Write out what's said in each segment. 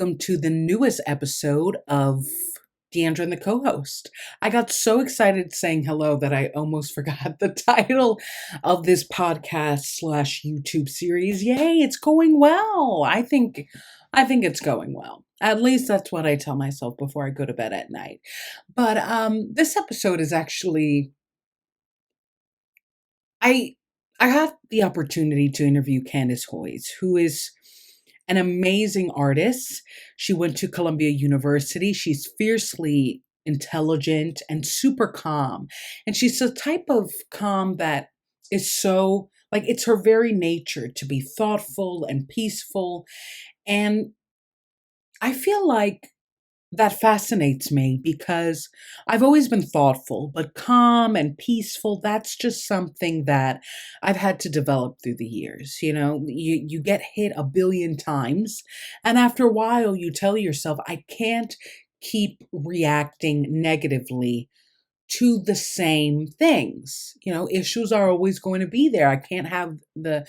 welcome to the newest episode of Diandra the Co-Host. I got so excited saying hello that I almost forgot the title of this podcast slash YouTube series. Yay, it's going well. I think it's going well. At least that's what I tell myself before I go to bed at night. But this episode is actually I I had the opportunity to interview Candice Hoyes, who is an amazing artist. She went to Columbia University. She's fiercely intelligent and super calm. And she's the type of calm that is so, like, it's her very nature to be thoughtful and peaceful. And I feel like that fascinates me because I've always been thoughtful, but calm and peaceful, that's just something that I've had to develop through the years. You get hit a billion times, and after a while, you tell yourself, I can't keep reacting negatively to the same things. Issues are always going to be there. I can't have the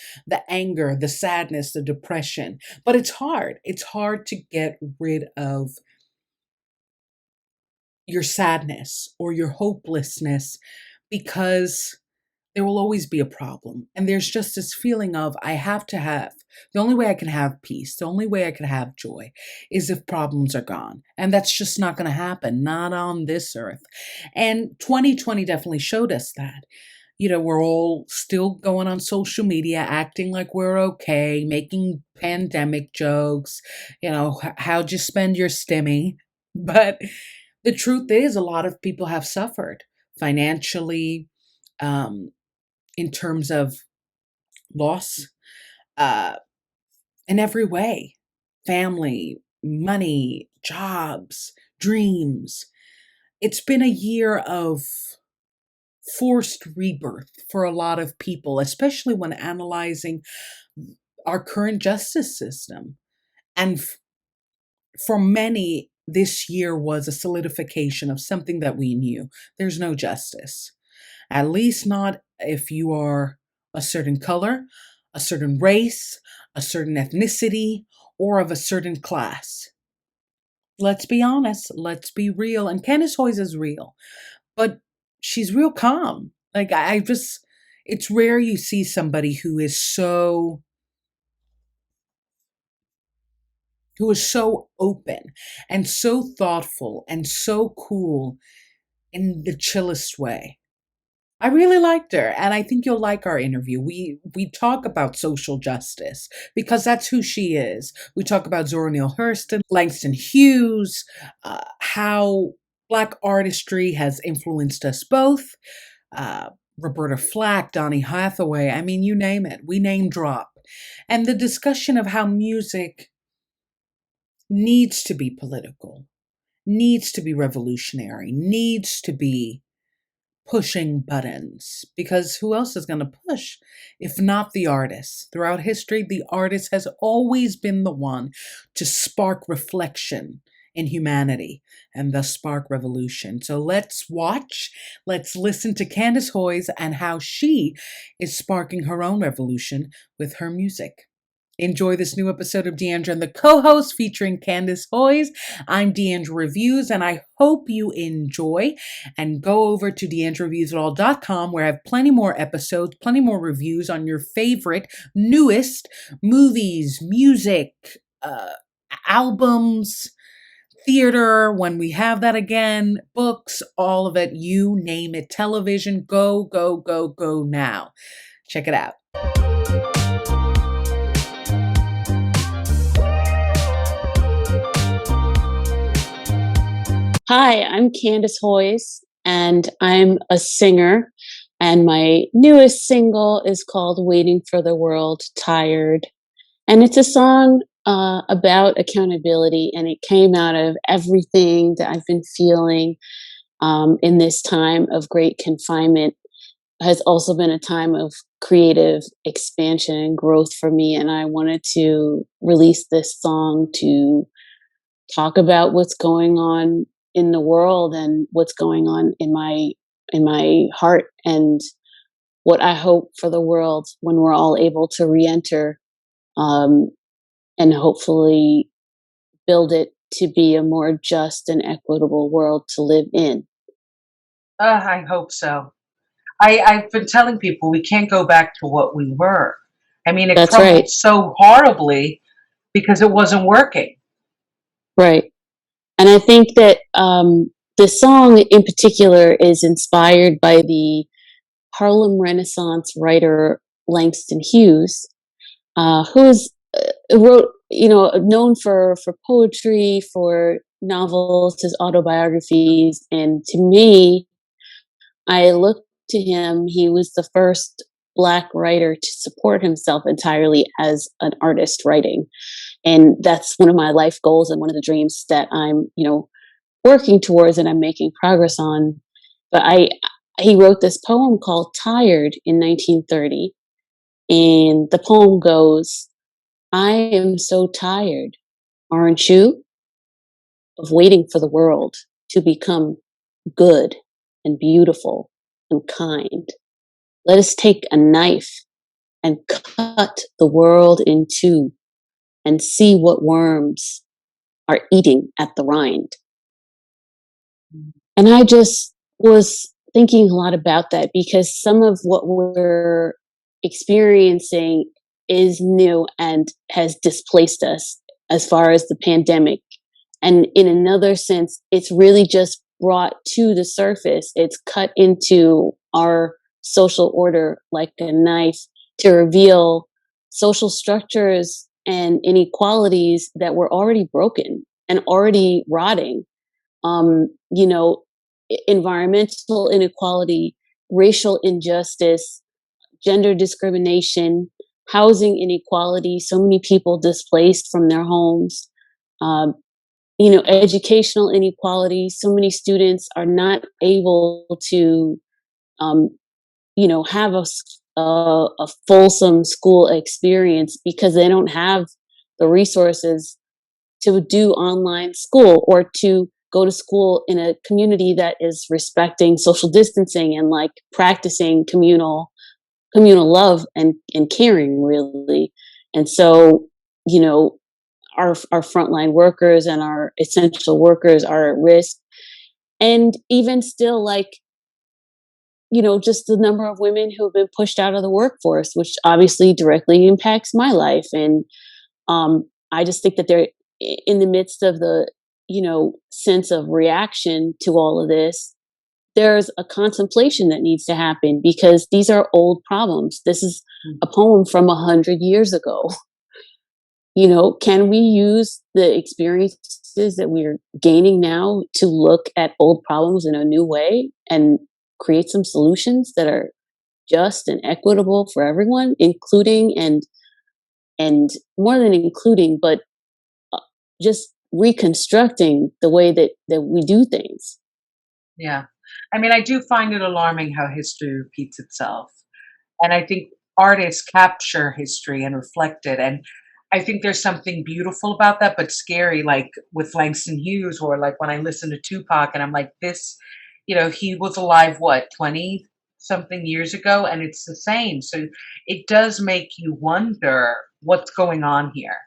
anger, the sadness, the depression, but it's hard. It's hard to get rid of your sadness or your hopelessness because there will always be a problem. And there's just this feeling of the only way I can have peace, the only way I can have joy is if problems are gone. And that's just not going to happen, not on this earth. And 2020 definitely showed us that. We're all still going on social media, acting like we're okay, making pandemic jokes, how'd you spend your stimmy? But the truth is, a lot of people have suffered financially, in terms of loss, uh, in every way: family, money, jobs, dreams. It's been a year of forced rebirth for a lot of people, especially when analyzing our current justice system. And for many, this year was a solidification of something that we knew. There's no justice, at least not if you are a certain color, a certain race, a certain ethnicity, or of a certain class. Let's be honest, let's be real. And Candice Hoyes is real, but she's real calm. Like, it's rare you see somebody who is so open and so thoughtful and so cool in the chillest way. I really liked her, and I think you'll like our interview. We talk about social justice because that's who she is. We talk about Zora Neale Hurston, Langston Hughes, how Black artistry has influenced us both. Roberta Flack, Donny Hathaway, I mean, you name it. We name drop. And the discussion of how music needs to be political, needs to be revolutionary, needs to be pushing buttons, because who else is going to push if not the artist? Throughout history, the artist has always been the one to spark reflection in humanity and thus spark revolution. So let's listen to Candice Hoyes and how she is sparking her own revolution with her music. Enjoy this new episode of Diandra the Co-Host featuring Candice Hoyes. I'm Diandra Reviews, and I hope you enjoy. And go over to DiandraReviewsItAll.com, where I have plenty more episodes, plenty more reviews on your favorite, newest movies, music, albums, theater, when we have that again, books, all of it, you name it, television. Go, go, go, go now. Check it out. Hi, I'm Candice Hoyes, and I'm a singer, and my newest single is called Waiting for the World, Tired. And it's a song about accountability, and it came out of everything that I've been feeling in this time of great confinement. Has also been a time of creative expansion and growth for me, and I wanted to release this song to talk about what's going on in the world and what's going on in my heart, and what I hope for the world when we're all able to re-enter, and hopefully build it to be a more just and equitable world to live in. I hope so. I've been telling people we can't go back to what we were. I mean, it That's right. crumbled so horribly because it wasn't working. Right. And I think that the song in particular is inspired by the Harlem Renaissance writer Langston Hughes, who's wrote, known for poetry, for novels, his autobiographies, and to me, I looked to him. He was the first Black writer to support himself entirely as an artist writing, and that's one of my life goals and one of the dreams that I'm, working towards and I'm making progress on. But he wrote this poem called "Tired" in 1930, and the poem goes, "I am so tired, aren't you, of waiting for the world to become good and beautiful and kind. Let us take a knife and cut the world in two and see what worms are eating at the rind." And I just was thinking a lot about that because some of what we're experiencing is new and has displaced us as far as the pandemic. And in another sense, it's really just brought to the surface. It's cut into our social order like a knife to reveal social structures and inequalities that were already broken and already rotting. You know, environmental inequality, racial injustice, gender discrimination, housing inequality, so many people displaced from their homes, um, educational inequality. So many students are not able to, um, have a fulsome school experience because they don't have the resources to do online school or to go to school in a community that is respecting social distancing and like practicing communal love and caring really. And so, you know, our frontline workers and our essential workers are at risk. And even still, like, just the number of women who have been pushed out of the workforce, which obviously directly impacts my life. And I just think that they're in the midst of the, sense of reaction to all of this. There's a contemplation that needs to happen because these are old problems. This is a poem from 100 years ago. Can we use the experiences that we're gaining now to look at old problems in a new way and create some solutions that are just and equitable for everyone, including and more than including, but uh, just reconstructing the way that we do things. Yeah. I mean, I do find it alarming how history repeats itself. And I think artists capture history and reflect it. And I think there's something beautiful about that, but scary, like with Langston Hughes, or like when I listen to Tupac and I'm like, this, he was alive, what, 20 something years ago? And it's the same. So it does make you wonder what's going on here.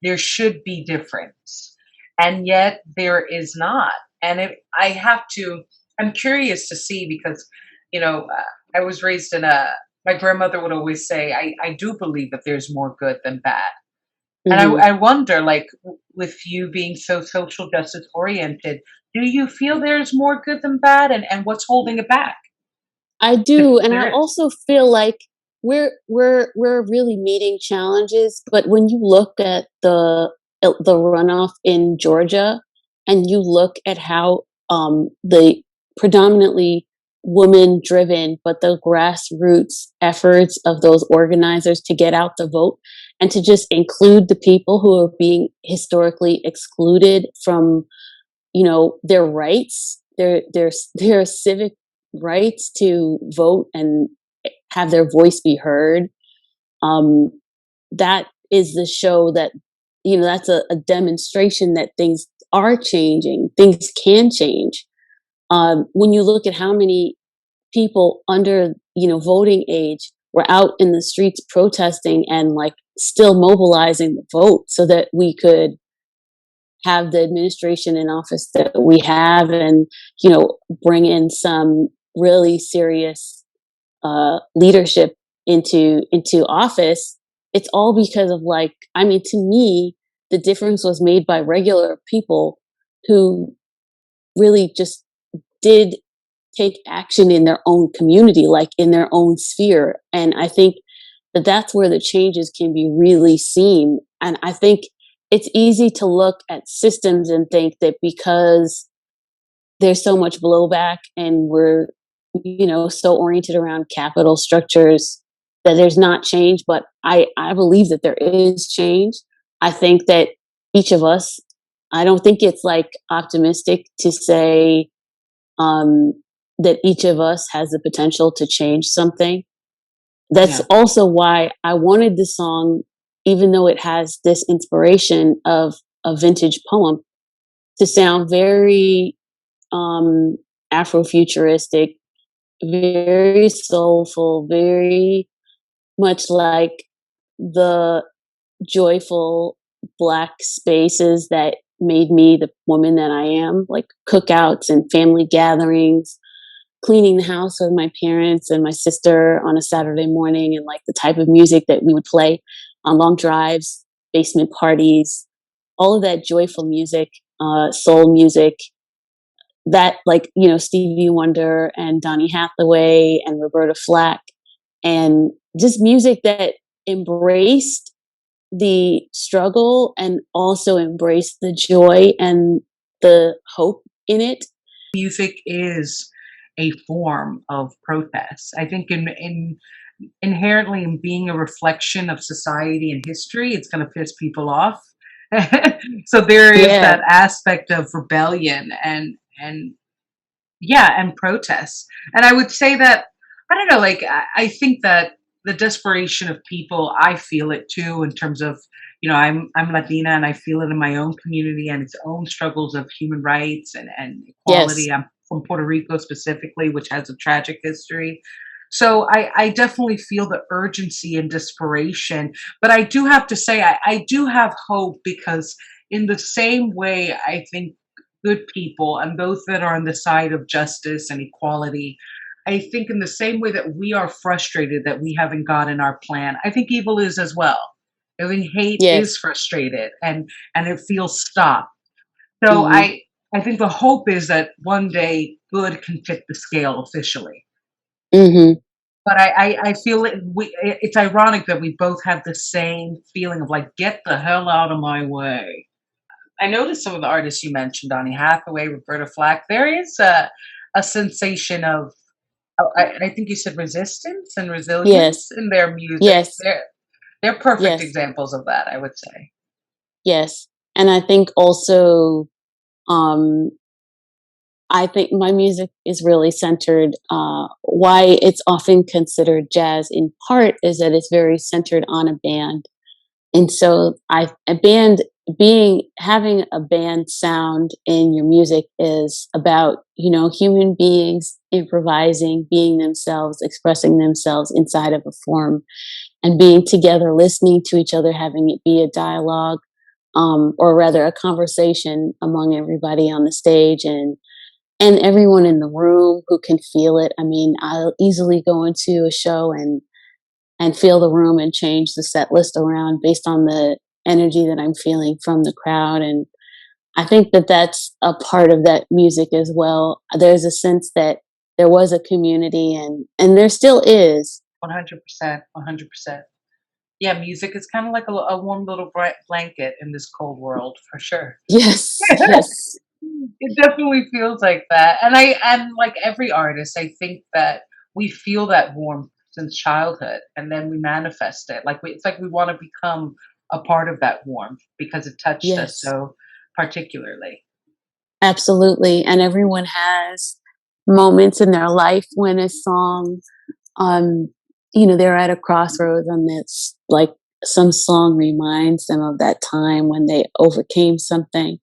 There should be difference. And yet there is not. And I have to, I'm curious to see because, I was raised in my grandmother would always say, I do believe that there's more good than bad. And Hmm. I wonder, like, with you being so social justice oriented, do you feel there's more good than bad? And what's holding it back? I If do, and I there is. also feel like we're really meeting challenges. But when you look at the runoff in Georgia, and you look at how the predominantly woman driven, but the grassroots efforts of those organizers to get out the vote and to just include the people who are being historically excluded from their rights, their civic rights to vote and have their voice be heard. um that is the show that that's a demonstration that things are changing, things can change. When you look at how many people under voting age were out in the streets protesting and like still mobilizing the vote so that we could have the administration in office that we have, and bring in some really serious leadership into office, it's all because of, like, I mean, to me, the difference was made by regular people who really just did take action in their own community, like in their own sphere. And I think that that's where the changes can be really seen. And I think it's easy to look at systems and think that because there's so much blowback and we're, so oriented around capital structures, that there's not change. But I believe that there is change. I think that each of us, I don't think it's like optimistic to say um, that each of us has the potential to change something. That's Yeah. also why I wanted the song, even though it has this inspiration of a vintage poem, to sound very Afrofuturistic, very soulful, very much like the joyful Black spaces that made me the woman that I am, like cookouts and family gatherings, cleaning the house with my parents and my sister on a Saturday morning, and like the type of music that we would play on long drives, basement parties, all of that joyful music, soul music, that, like, Stevie Wonder and Donny Hathaway and Roberta Flack, and just music that embraced the struggle and also embraced the joy and the hope in it. Music is a form of protest. I think in inherently in being a reflection of society and history, it's going to piss people off. So there is Yeah. that aspect of rebellion and yeah, and protests. And I would say that I don't know, like I think that the desperation of people, I feel it too in terms of, I'm Latina and I feel it in my own community and its own struggles of human rights and Yes. equality. I'm from Puerto Rico specifically, which has a tragic history. So I definitely feel the urgency and desperation. But I do have to say I do have hope because in the same way I think good people and those that are on the side of justice and equality, I think in the same way that we are frustrated that we haven't gotten our plan, I think evil is as well. I think hate is Yes. frustrated and it feels stopped. So Hmm. I think the hope is that one day good can tip the scale officially. Hmm. But I feel it's ironic that we both have the same feeling of like, get the hell out of my way. I noticed some of the artists you mentioned, Donny Hathaway, Roberta Flack. There is a sensation of, oh, I think you said resistance and resilience Yes. in their music. Yes. They're perfect Yes. examples of that, I would say. Yes. And I think also, um, I think my music is really centered. Why it's often considered jazz, in part, is that it's very centered on a band. And so a band, being having a band sound in your music is about, human beings improvising, being themselves, expressing themselves inside of a form, and being together, listening to each other, having it be a dialogue, or rather a conversation among everybody on the stage, and everyone in the room who can feel it. I mean, I'll easily go into a show and feel the room and change the set list around based on the energy that I'm feeling from the crowd. And I think that that's a part of that music as well. There's a sense that there was a community, and there still is. 100%, 100%. Yeah, music is kind of like a warm little blanket in this cold world, for sure. Yes, yes, It definitely feels like that. And like every artist, I think that we feel that warmth since childhood and then we manifest it. It's like we want to become a part of that warmth because it touched us yes, so particularly. absolutely. And everyone has moments in their life when a song, um, they're at a crossroads, and it's like some song reminds them of that time when they overcame something,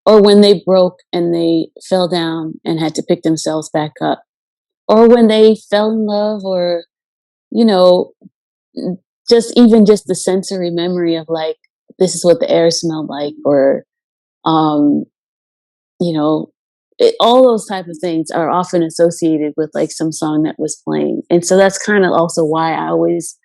or when they broke and they fell down and had to pick themselves back up, or when they fell in love, or, you know, just even just the sensory memory of, like, this is what the air smelled like, or Um, you know, all those type of things are often associated with like some song that was playing. And so that's kind of also why I always,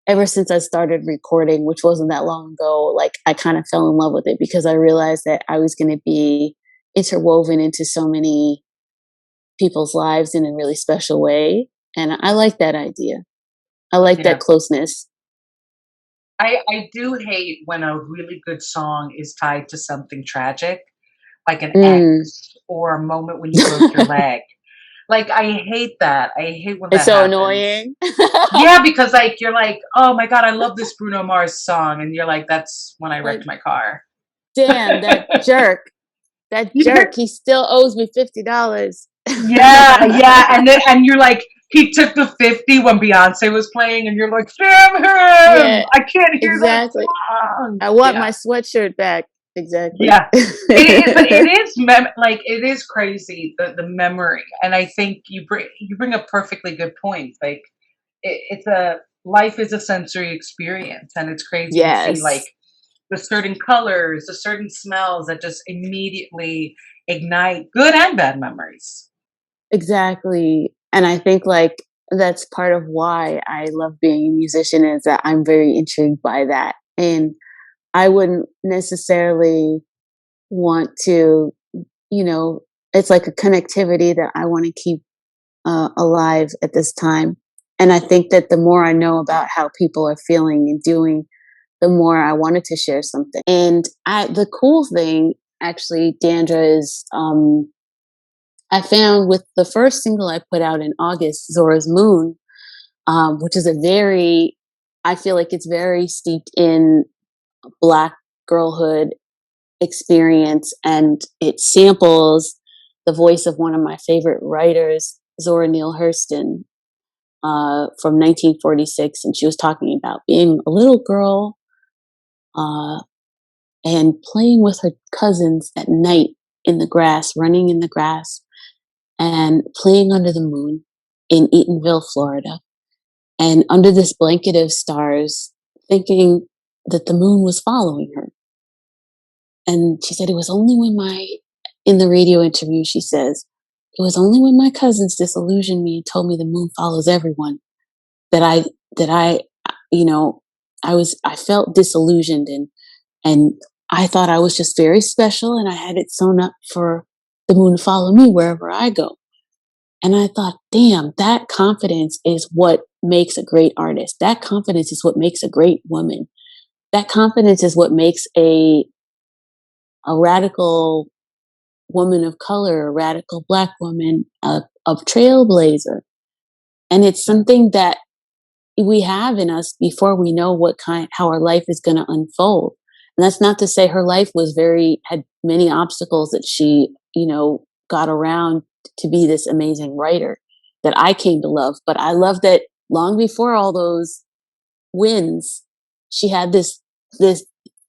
ever since I started recording, which wasn't that long ago, like I kind of fell in love with it because I realized that I was going to be interwoven into so many people's lives in a really special way. And I like that idea. I like that Yeah. closeness. I do hate when a really good song is tied to something tragic, like an Mm. ex or a moment when you broke your leg. Like, I hate that. I hate when It's that so happens. annoying. Yeah, because, like, you're like, "Oh my god, I love this Bruno Mars song," and you're like, "That's when I Like, wrecked my car." damn, that jerk. That Yeah, jerk. He still owes me $50. yeah, yeah, and you're like, "He took the 50 when Beyonce was playing," and you're like, "Damn him! Yeah, I can't hear that exactly. song." I want Yeah. my sweatshirt back. Exactly. Yeah. But it is like it is crazy the memory, and I think you bring up perfectly good points. Like it's a life is a sensory experience, and it's crazy to see like Yes, the certain colors, the certain smells that just immediately ignite good and bad memories. exactly. And I think like that's part of why I love being a musician is that I'm very intrigued by that. And I wouldn't necessarily want to, you know, it's like a connectivity that I want to keep alive at this time. And I think that the more I know about how people are feeling and doing, the more I wanted to share something. And the cool thing, actually, Dandra, is I found with the first single I put out in August, Zora's Moon, which is a very, I feel like it's very steeped in Black girlhood experience, and it samples the voice of one of my favorite writers, Zora Neale Hurston, from 1946, and she was talking about being a little girl uh, and playing with her cousins at night in the grass, running in the grass, and playing under the moon in Eatonville, Florida, and under this blanket of stars, thinking that the moon was following her. And she said, it was only when in the radio interview, she says, it was only when my cousins disillusioned me and told me the moon follows everyone that I, you know, I felt disillusioned and I thought I was just very special and I had it sewn up for the moon to follow me wherever I go. And I thought, damn, that confidence is what makes a great artist. That confidence is what makes a great woman. That confidence is what makes a radical woman of color, a radical Black woman, a trailblazer. And it's Yeah. something that we have in us before we know how our life is going to unfold. And that's not to say her life had many obstacles that she, got around to be this amazing writer that I came to love. But I love that long before all those wins, she had this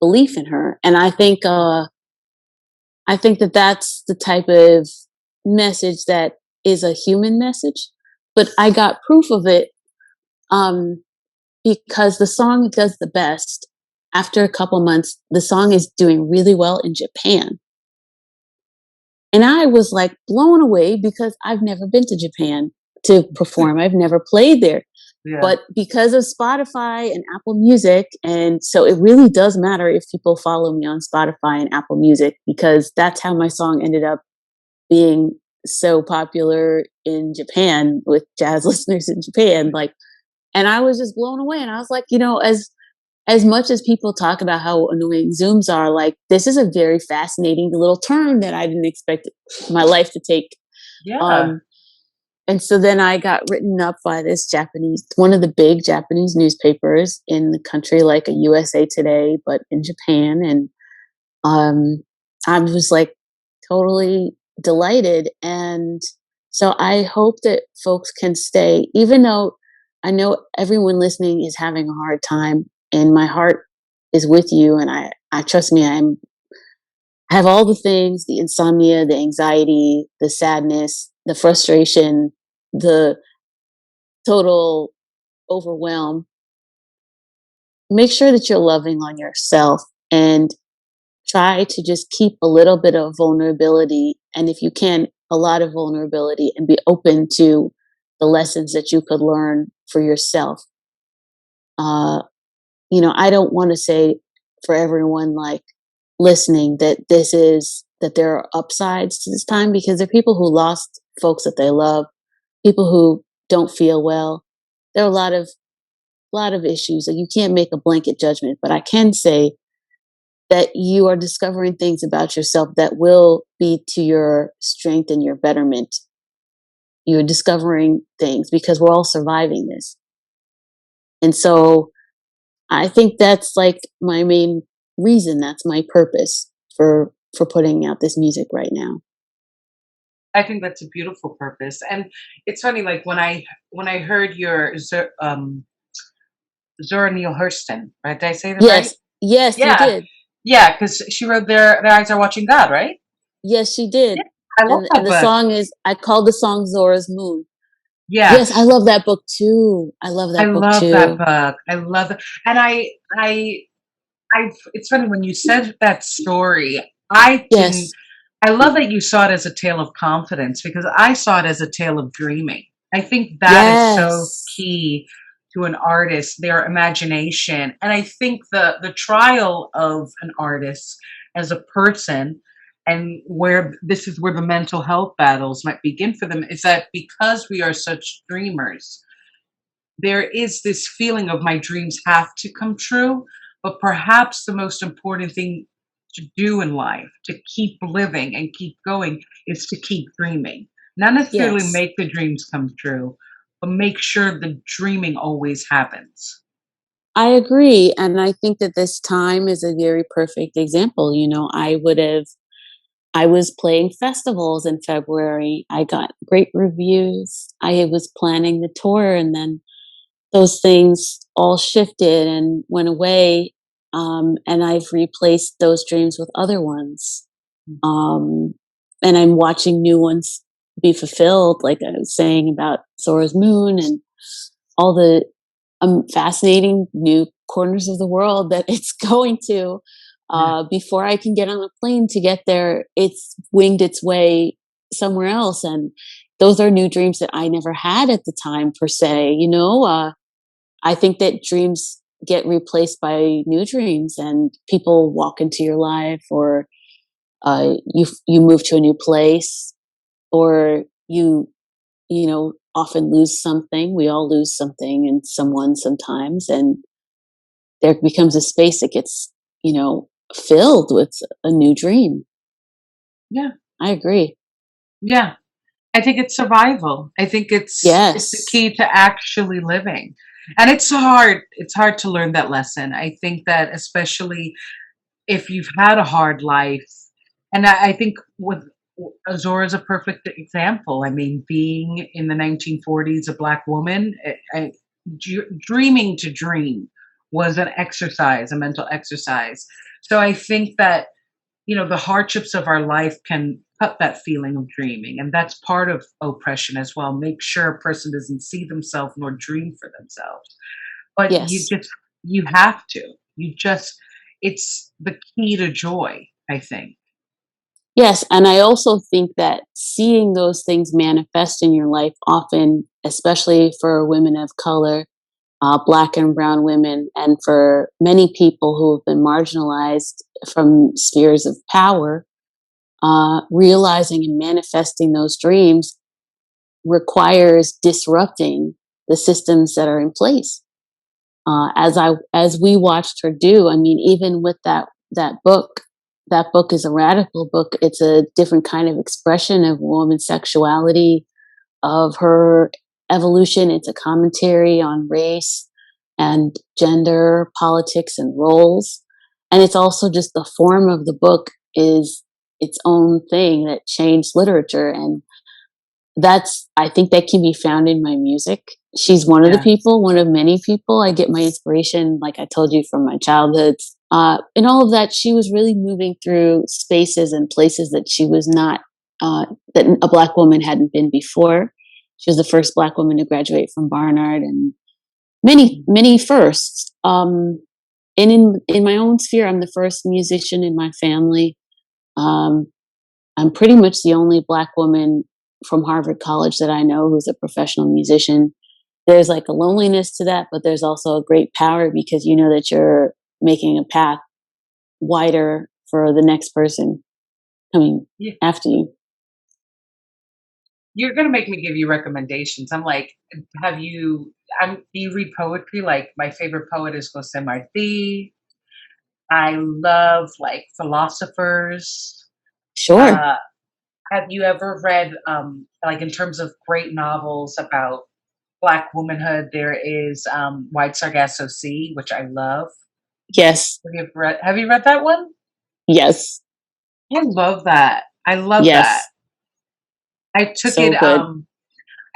belief in her. And I think that that's the type of message that is a human message. But I got proof of it um, because the song does the best. After a couple months, the song is doing really well in Japan. And I was like blown away because I've never been to Japan to perform. I've never played there. Yeah. But because of Spotify and Apple Music, and so it really does matter if people follow me on Spotify and Apple Music, because that's how my song ended up being so popular in Japan with jazz listeners in Japan. Like, and I was just blown away. And I was like, as much as people talk about how annoying Zooms are, like this is a very fascinating little turn that I didn't expect my life to take. Yeah. Um, and so then I got written up by one of the big Japanese newspapers in the country, like a USA Today, but in Japan. And I was like totally delighted. And so I hope that folks can stay, even though I know everyone listening is having a hard time, and my heart is with you. And I trust me, I have all the things, the insomnia, the anxiety, the sadness, the frustration, the total overwhelm. Make sure that you're loving on yourself and try to just keep a little bit of vulnerability, and if you can, a lot of vulnerability, and be open to the lessons that you could learn for yourself. Uh, I don't want to say for everyone like listening that that there are upsides to this time, because there are people who lost folks that they love, people who don't feel well. There are a lot of issues, and you can't make a blanket judgment. But I can say that you are discovering things about yourself that will be to your strength and your betterment. You're discovering things because we're all surviving this. And so I think that's like my main reason, that's my purpose for putting out this music right now. I think that's a beautiful purpose. And it's funny, like when I heard your Zora Neale Hurston, right? Did I say that right? Yes. Yes, you Yeah, did. yeah, because she wrote their eyes are watching God, right? Yes, she Yeah, did. I love And that the book. song is, I call the song Zora's Moon. Yes, I Yes, love that book too. I love I that book love that too. book. I love it, and I. It's funny when you said that story. I didn't. Yes. I love that you saw it as a tale of confidence because I saw it as a tale of dreaming. I think that is so Yes. key to an artist, their imagination. And I think the trial of an artist as a person and where this is where the mental health battles might begin for them is that because we are such dreamers, there is this feeling of my dreams have to come true, but perhaps the most important thing to do in life, to keep living and keep going, is to keep dreaming. Not necessarily Yes. make the dreams come true, but make sure the dreaming always happens. I agree. And I think that this time is a very perfect example. I was playing festivals in February. I got great reviews. I was planning the tour, and then those things all shifted and went away. And I've replaced those dreams with other ones. Um, and I'm watching new ones be fulfilled, like I was saying about Zora's Moon and all the fascinating new corners of the world that it's going to. Yeah. Before I can get on a plane to get there, it's winged its way somewhere else. And those are new dreams that I never had at the time, per se. I think that dreams get replaced by new dreams, and people walk into your life, or you move to a new place, or you often lose something. We all lose something and someone sometimes, and there becomes a space that gets, filled with a new dream. Yeah. I agree. Yeah. I think it's survival. I think it's the Yes. key to actually living. And it's hard to learn that lesson. I think that especially if you've had a hard life, and I think with Azora is a perfect example. I mean, being in the 1940s, a black woman, dreaming to dream was an exercise, a mental exercise. So I think that the hardships of our life can cut that feeling of dreaming, and that's part of oppression as well. Make sure a person doesn't see themselves nor dream for themselves, but Yes. you have to. You just it's the key to joy, I think. Yes. And I also think that seeing those things manifest in your life often, especially for women of color, Black and brown women, and for many people who have been marginalized from spheres of power, realizing and manifesting those dreams requires disrupting the systems that are in place. As we watched her do, I mean, even with that book, that book is a radical book. It's a different kind of expression of woman's sexuality, of her evolution. It's a commentary on race and gender, politics, and roles. And it's also just the form of the book is its own thing that changed literature. And I think that can be found in my music. She's one of the Yeah, people, one of many people. I get my inspiration, like I told you, from my childhood. And all of that, she was really moving through spaces and places that she was not, that a Black woman hadn't been before. She was the first Black woman to graduate from Barnard, and many, many firsts. and in my own sphere, I'm the first musician in my family. Um, I'm pretty much the only Black woman from Harvard College that I know who's a professional musician. There's like a loneliness to that, but there's also a great power because you know that you're making a path wider for the next person coming Yeah. after you. You're gonna make me give you recommendations. I'm like, do you read poetry? Like my favorite poet is Jose Marti. I love like philosophers. Sure. Uh, have you ever read like in terms of great novels about Black womanhood? There is White Sargasso Sea, which I love. Yes. Have you read that one? Yes. I love that. I love that. Yes. I took So it good.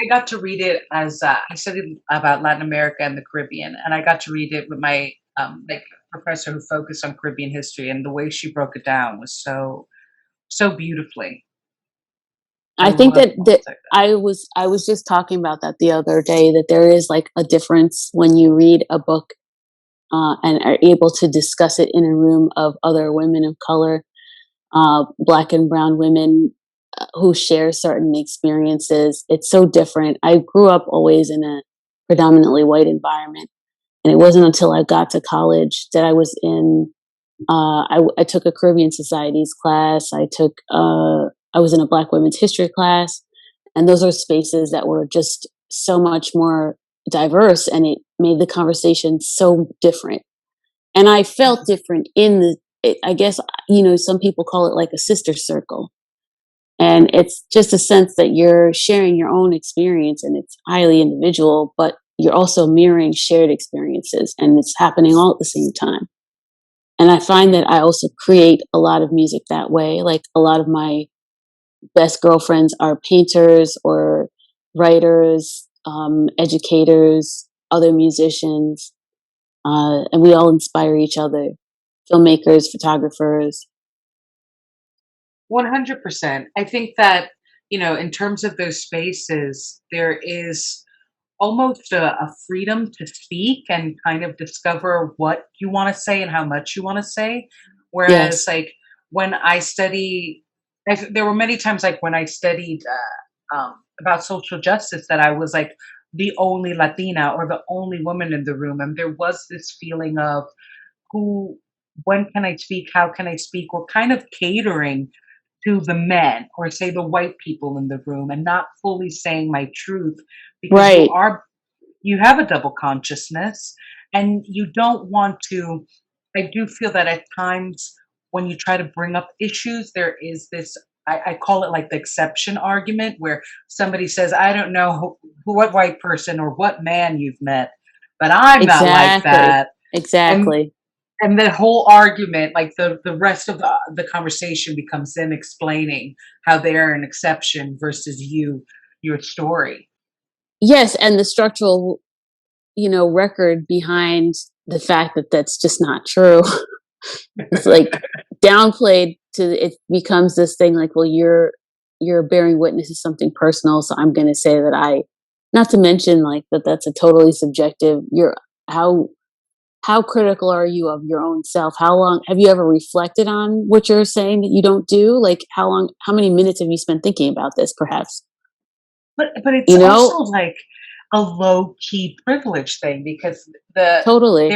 I got to read it as I studied about Latin America and the Caribbean, and I got to read it with my like professor who focused on Caribbean history, and the way she broke it down was so beautifully. I I think love that books like I was just talking about that the other day, that there is like a difference when you read a book and are able to discuss it in a room of other women of color, Black and brown women who share certain experiences. It's so different. I grew up always in a predominantly white environment, and it wasn't until I got to college that I was in. I took a Caribbean Societies class. I was in a Black Women's History class, and those are spaces that were just so much more diverse, and it made the conversation so different. And I that. felt different in I guess, some people call it like a sister circle. And it's just a sense that you're sharing your own experience and it's highly individual, but you're also mirroring shared experiences and it's happening all at the same time. And I find that I also create a lot of music that way. Like a lot of my best girlfriends are painters or writers, educators, other musicians, and we all inspire each other, filmmakers, photographers. 100%. I think that, in terms of those spaces, there is almost a freedom to speak and kind of discover what you want to say and how much you want to say. Whereas, Yes. like, when I study, there were many times, like, when I studied about social justice, that I was like the only Latina or the only woman in the room. And there was this feeling of who, when can I speak? How can I speak? We're kind of catering to the men or say the white people in the room and not fully saying my truth because Right. you have a double consciousness and you don't want to. I do feel that at times when you try to bring up issues, there is this, I call it like the exception argument, where somebody says, I don't know what white person or what man you've met, but I'm not like Exactly. that. And Exactly. the whole argument, like the rest of the conversation becomes them explaining how they're an exception versus your story. Yes, and the structural, record behind the fact that that's just not true. It's like downplayed to it becomes this thing like, well, you're bearing witness to something personal, so I'm going to say that not to mention like that's a totally subjective. How how critical are you of your own self? How long have you ever reflected on what you're saying that you don't do? Like how many minutes have you spent thinking about this perhaps? But it's You also know? like a low key privilege thing because the Totally.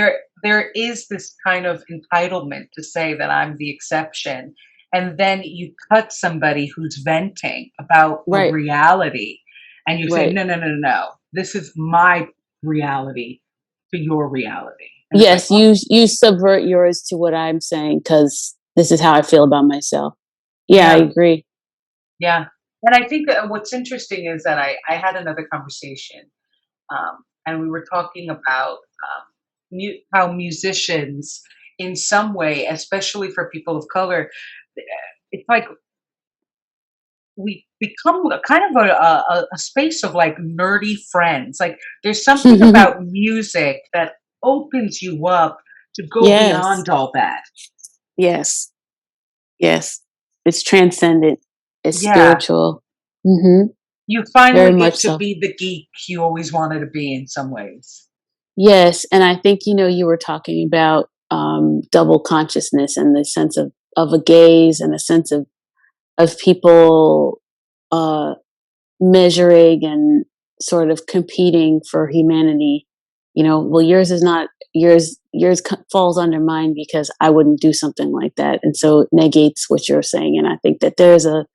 there is this kind of entitlement to say that I'm the exception, and then you cut somebody who's venting about a Right. reality, and you say, Right. no, no, no, no, no, this is my reality to your reality, and it's like, Yes, oh, you subvert yours to what I'm saying because this is how I feel about myself. Yeah, I yeah, agree. yeah. And I think that what's interesting is that I had another conversation, and we were talking about how musicians, in some way, especially for people of color, it's like we become a kind of a space of like nerdy friends. Like there's something about music that opens you up to go Yes. beyond all that. Yes. Yes. It's transcendent. It's Yeah, spiritual. Mhm. you Very finally much get to so. be the geek you always wanted to be in some ways. Yes, and I think you were talking about double consciousness and the sense of a gaze and a sense of people uh, measuring and sort of competing for humanity. Well, yours is not yours falls under mine because I wouldn't do something like that, and so it negates what you're saying. And I think that there's a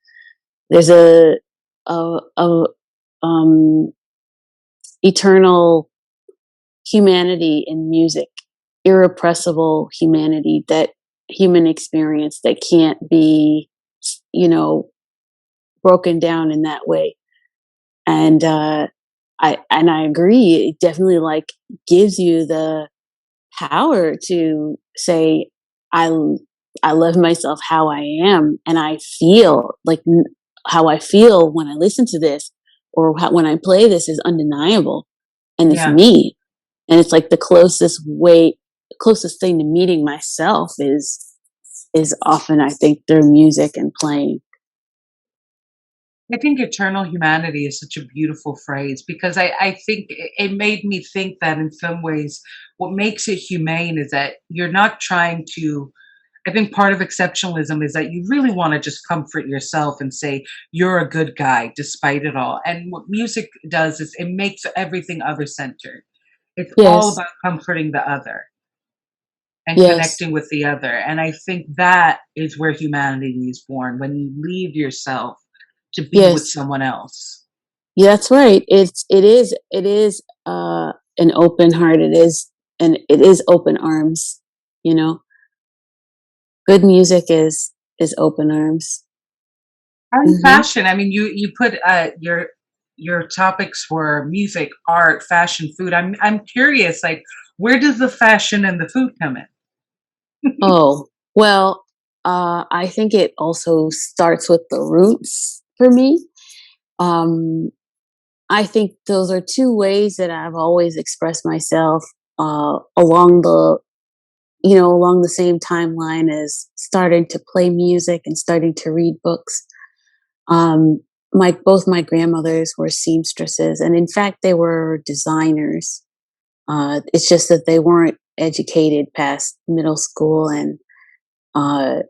eternal humanity in music, irrepressible humanity, that human experience that can't be, you know, broken down in that way. And I agree. It definitely like gives you the power to say, I I love myself how I am, and I feel like how I feel when I listen to this or when I play this is undeniable, and it's Yeah. me. And it's like the closest thing to meeting myself is often, I think, through music and playing. I think eternal humanity is such a beautiful phrase because I think it made me think that in some ways, what makes it humane is that you're not trying to. I think part of exceptionalism is that you really want to just comfort yourself and say you're a good guy despite it all. And what music does is it makes everything other centered. It's all Yes, about comforting the other and yes, connecting with the other. And I think that is where humanity is born when you leave yourself to be with yes. someone else. Yeah, that's right. It is an open heart. It is open arms. You know, good music is open arms. And Hmm. fashion. I mean, you put your topics were music, art, fashion, food. I'm curious, like where does the fashion and the food come in? Oh well, I think it also starts with the roots for me. Um, I think those are two ways that I've always expressed myself along the same timeline as starting to play music and starting to read books. Um, my both my grandmothers were seamstresses, and in fact, they were designers. It's just that they weren't educated past middle school, and uh,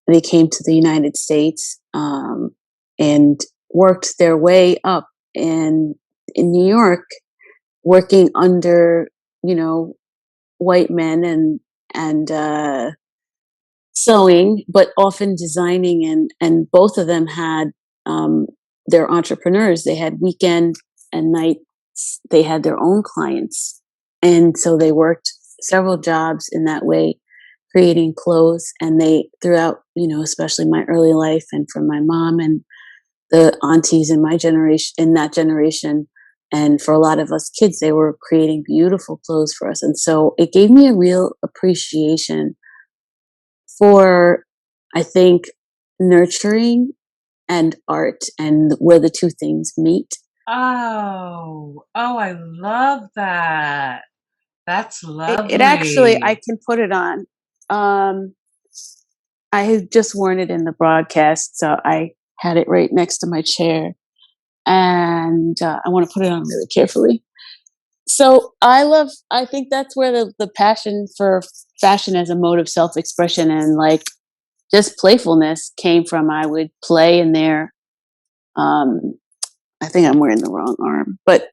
they came to the United States and worked their way up in New York, working under you know white men and sewing, but often designing, and both of them had um, they're entrepreneurs. They had weekend and nights. They had their own clients, and so they worked several jobs in that way, creating clothes. And they throughout, especially my early life, and from my mom and the aunties in my generation, in that generation, and for a lot of us kids, they were creating beautiful clothes for us. And so it gave me a real appreciation for, I think, nurturing and art, and where the two things meet. Oh, I love that. That's It actually, I lovely. can put it on. Um, I had just worn it in the broadcast, so I had it right next to my chair, and I want to put it on really carefully. So I think that's where the passion for fashion as a mode of self expression and like just playfulness came from. I would play in there. Um, I think I'm wearing the wrong arm, but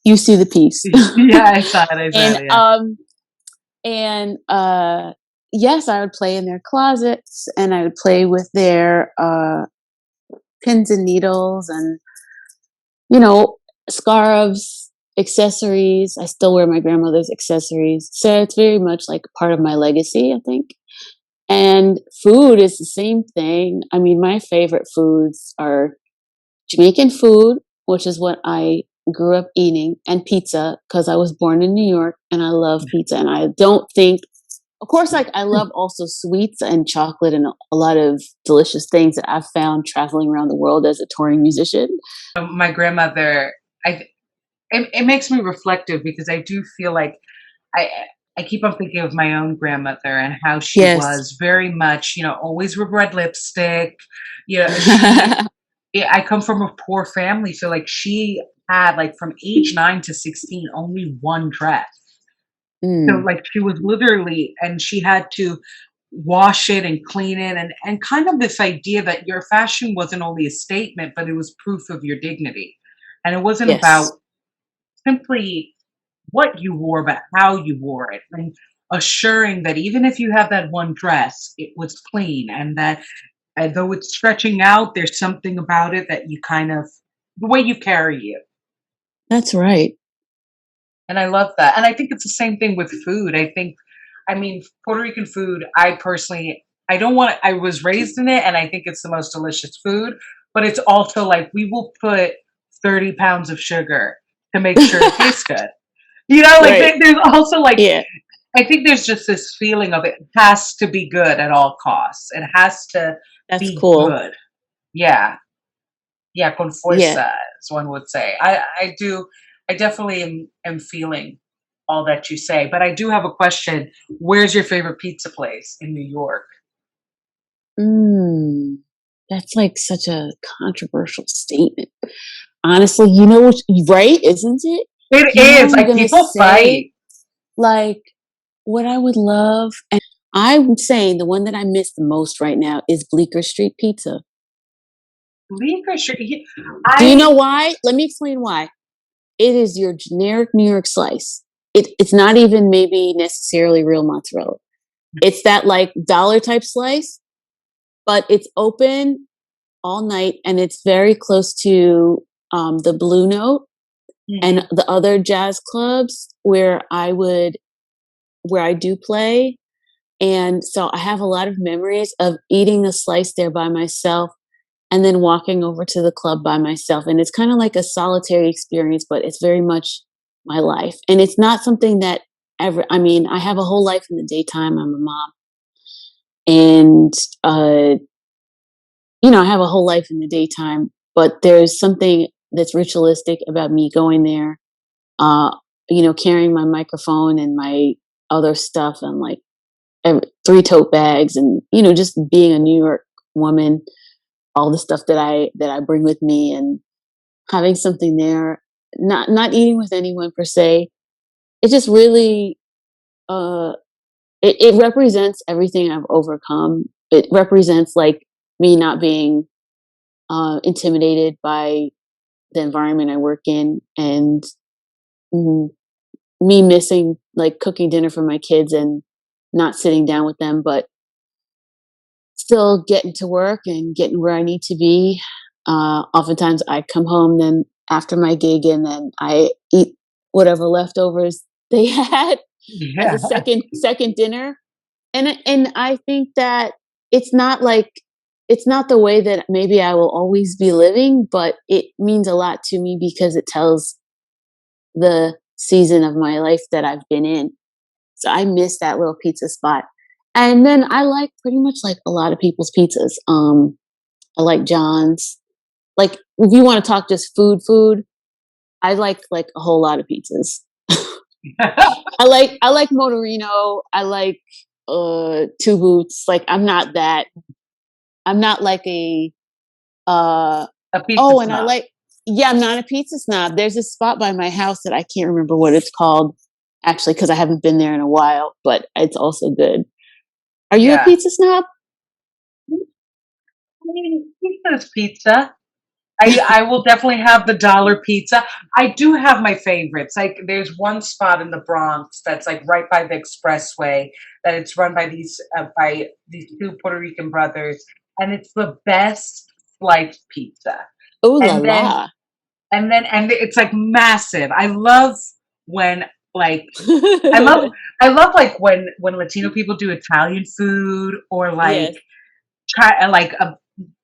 you see the piece. Yeah, I saw it. I saw and it. Yeah. um and yes, I would play in their closets, and I would play with their pins and needles, and you know scarves, accessories. I still wear my grandmother's accessories, so it's very much like part of my legacy, I think. And food is the same thing. I mean, my favorite foods are Jamaican food, which is what I grew up eating, and pizza, because I was born in New York and I love pizza. And I don't think, of course, like I love also sweets and chocolate and a lot of delicious things that I've found traveling around the world as a touring musician. My grandmother, I it makes me reflective because I do feel like I I keep on thinking of my own grandmother and how she Yes. was very much, always with red lipstick. She Yeah, I come from a poor family, so like she had like from age 9 to 16 only one dress. So Mm. like she was literally, and she had to wash it and clean it, and kind of this idea that your fashion wasn't only a statement, but it was proof of your dignity. And it wasn't Yes. about simply what you wore, but how you wore it. And assuring that even if you have that one dress, it was clean, and that though it's stretching out, there's something about it that you kind of, the way you carry it. That's right. And I love that. And I think it's the same thing with food. I think, I mean, Puerto Rican food, I personally, I don't want I was raised in it and I think it's the most delicious food, but it's also like we will put 30 pounds of sugar to make sure it tastes good. You know, like Right. there's also like, Yeah. I think there's just this feeling of it has to be good at all costs. It has to That's be cool. good. Yeah. Yeah, con Yeah. fuerza, as one would say. I do, I definitely am feeling all that you say, but I do have a question. Where's your favorite pizza place in New York? Mm. That's like such a controversial statement. Honestly, you know what, right? Isn't it? It You know what is, I'm like, gonna people say? fight. Like, what I would love, and I'm saying the one that I miss the most right now is Bleecker Street Pizza. Bleecker Street, Do you know I why? Let me explain why. It is your generic New York slice. It's not even maybe necessarily real mozzarella. It's that like dollar type slice, but it's open all night and it's very close to the Blue Note and mhm, the other jazz clubs where I do play. And so I have a lot of memories of eating the slice there by myself and then walking over to the club by myself. And it's kind of like a solitary experience, but it's very much my life. And it's not something that I mean, I have a whole life in the daytime. I'm a mom. And, uh, I have a whole life in the daytime, but there's something that's ritualistic about me going there, uh, carrying my microphone and my other stuff and like three tote bags and, just being a New York woman, all the stuff that I bring with me and having something there, not eating with anyone per se. It just really uh it represents everything I've overcome. It represents like me not being intimidated by the environment I work in and mm, me missing like cooking dinner for my kids and not sitting down with them, but still getting to work and getting where I need to be. Oftentimes I come home then after my gig and then I eat whatever leftovers they had as a yeah. second dinner. And I think that it's not like it's not the way that maybe I will always be living, but it means a lot to me because it tells the season of my life that I've been in. So I miss that little pizza spot. And then I like pretty much like a lot of people's pizzas. I like John's. Like if you want to talk just food, I like a whole lot of pizzas. I like Motorino. I like Two Boots. Like I'm not like a uh A pizza oh, and I snob. like yeah, I'm not a pizza snob. There's a spot by my house that I can't remember what it's called actually because I haven't been there in a while, but it's also good. Are you a Yeah. pizza snob? I mean, pizza is pizza. I will definitely have the dollar pizza. I do have my favorites. Like there's one spot in the Bronx that's like right by the expressway that it's run by these two Puerto Rican brothers, and it's the best sliced pizza. Ooh la And then la. and it's like massive. I love when like I love I love like when Latino people do Italian food or like Yes. try like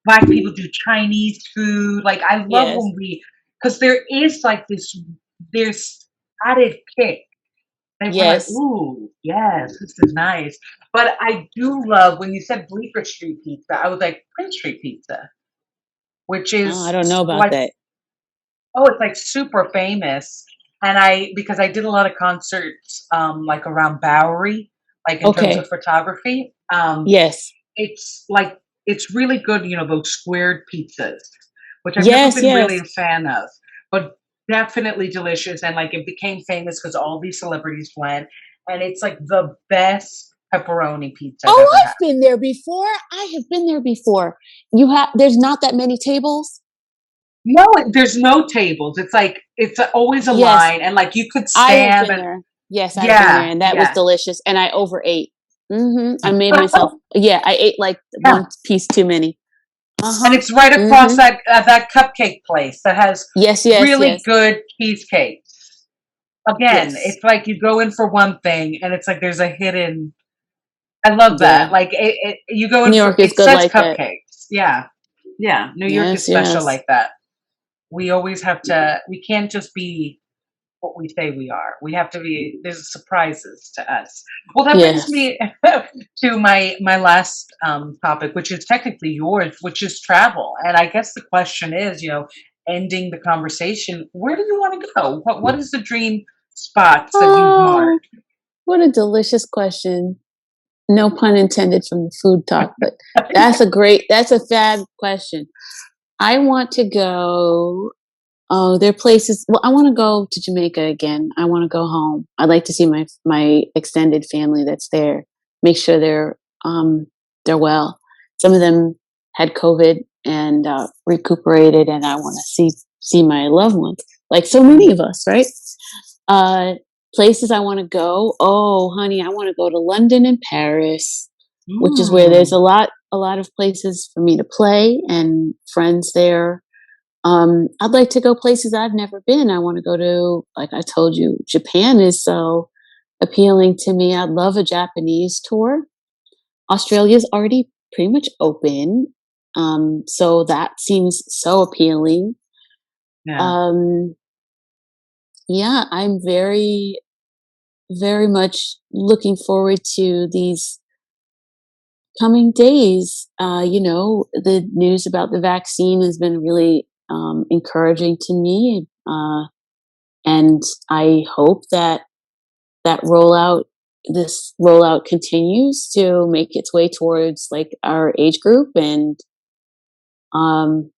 Black people do Chinese food. Like I love Yes. when we, because there is like this added kick that we're like, Yes. ooh, yes, this is nice. But I do love when you said Bleecker Street Pizza. I was like Prince Street Pizza, which Oh, I is don't know about like, that. oh, it's like super famous. And because I did a lot of concerts like around Bowery, like in terms of Okay. photography. Yes. It's like it's really good, those squared pizzas, which I've never Yes, been really yes. a fan of, but definitely delicious. And like it became famous because all these celebrities went. and it's like the best pepperoni pizza I've Oh, ever I've had. been there before. I have been there before. There's not that many tables. No, there's no tables. It's like it's always a Yes, line, and like you could I have stand been and there. Yes, I've been there, yeah, and that was yeah. delicious. And I overate. I made myself. Yeah, I ate like Yeah. one piece too many. And it's right across that cupcake place that has Yes, yes, really yes, good cheesecakes. Again, yes. it's like you go in for one thing, and it's like there's a hidden. I love that. Yeah, Like you go in New for York is it's good such like that. cupcakes. Yeah, yeah. New York is Yes, special yes, like that. We always have to. We can't just be what we say we are. We have to be. There's surprises to us. Well, that brings yes, me to my last topic, which is technically yours, which is travel. And I guess the question is, ending the conversation, where do you want to go? What is the dream spots that you've Oh, marked? what a delicious question. No pun intended from the food talk, but that's a fab question. I want to go. Oh, there are places. Well, I want to go to Jamaica again. I want to go home. I'd like to see my extended family that's there. Make sure they're well. Some of them had COVID and recuperated, and I want to see my loved ones, like so many of us, right? Uh, Places I want to go. Oh, honey, I want to go to London and Paris, which is where there's Mm. a lot of places for me to play and friends there. I'd like to go places I've never been. I want to go to, like I told you, Japan is so appealing to me. I'd love a Japanese tour. Australia's already pretty much open. So that seems so appealing. Yeah. Um, yeah, I'm very, very much looking forward to these coming days. The news about the vaccine has been really encouraging to me. And I hope that that rollout, this rollout continues to make its way towards like our age group, and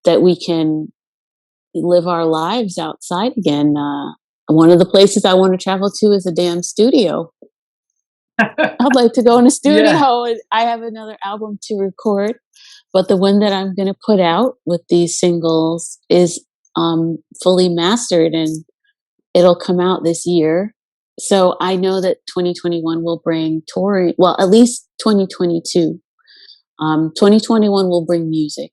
that we can live our lives outside again. One of the places I want to travel to is a damn studio. I'd like to go in a Yeah. studio, and I have another album to record, but the one that I'm going to put out with these singles is fully mastered, and it'll come out this year. So I know that 2021 will bring touring, well, at least 2022. 2021 will bring music.